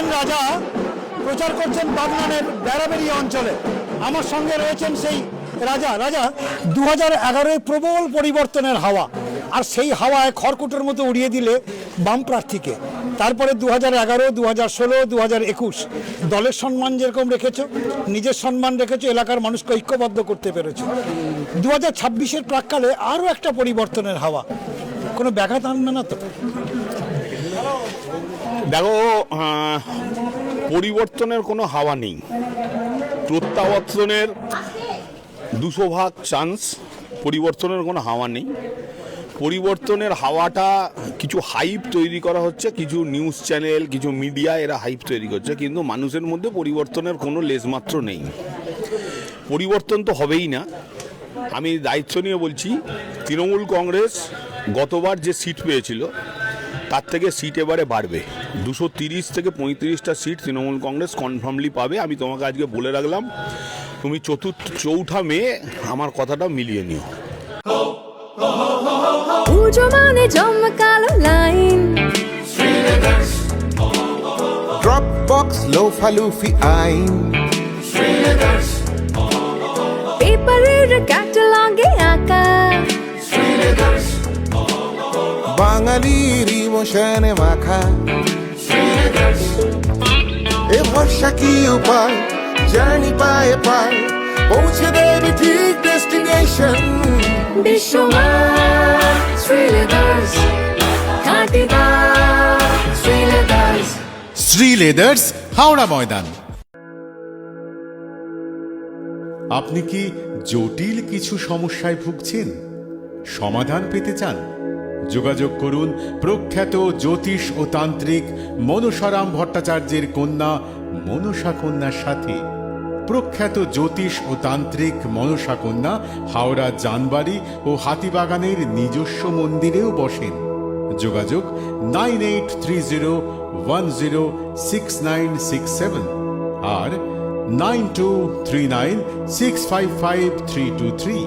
রয়েছেন রাজা, প্রচার করছেন বাগনানের বেড়াবেড়িয়া অঞ্চলে। আমার সঙ্গে রয়েছেন সেই রাজা। রাজা, 2011-এ প্রবল পরিবর্তনের হাওয়া, আর সেই হাওয়ায় খড়কুটোর মতো উড়িয়ে দিলে বাম প্রার্থীকে। তারপরে 2011, 2016, 2021 দলের সম্মান যেরকম রেখেছো, নিজের সম্মান রেখেছো, এলাকার মানুষকে ঐক্যবদ্ধ করতে পেরেছো। 2026-এর প্রাক্কালে আরও একটা পরিবর্তনের হাওয়া, কোনো ব্যাঘাত আনবে না তো? দেখো, পরিবর্তনের কোনো হাওয়া নেই, প্রত্যাবর্তনের 200% চান্স। পরিবর্তনের কোনো হাওয়া নেই। পরিবর্তনের হাওয়াটা কিছু হাইপ তৈরি করা হচ্ছে, কিছু নিউজ চ্যানেল, কিছু মিডিয়া, এরা হাইপ তৈরি করছে, কিন্তু মানুষের মধ্যে পরিবর্তনের কোনো লেশমাত্র নেই। পরিবর্তন তো হবেই না। আমি দায়িত্ব নিয়ে বলছি, তৃণমূল কংগ্রেস গতবার যে সিট পেয়েছিল তার থেকে সিট এবারে বাড়বে। 230 থেকে 35টা সিট তৃণমূল কংগ্রেস কনফার্মলি পাবে। আমি তোমাকে আজকে বলে রাখলাম, তুমি 4ঠা মে আমার কথাটা মিলিয়ে নিও। পুজো মানে জমকালো লাইন, Dropbox লোফালুফি আইন, পেপারের ক্যাটালগে আঁকা, বাঙালির ইমোশনে মাখা। এ ভরসা কি উপায়, জার্নি পায়ে পায় পৌঁছে দেবে ঠিক ডেস্টিনেশন। বিশ্বমান শ্রীলেদার্স, খাঁটিদার শ্রীলেদার্স। শ্রী লেদার্স, হাওড়া ময়দান। আপনি কি জটিল কিছু সমস্যায় ভুগছেন? সমাধান পেতে চান? যোগাযোগ করুন প্রখ্যাত জ্যোতিষ ও তান্ত্রিক মনসারাম ভট্টাচার্যের কন্যা মনসা কন্যার সাথে। প্রখ্যাত জ্যোতিষ ও তান্ত্রিক মনসা কন্যা হাওড়া জানবাড়ি ও হাতিবাগানের নিজস্ব মন্দিরেও বসেন। যোগাযোগ 9830106967 আর 9239655323।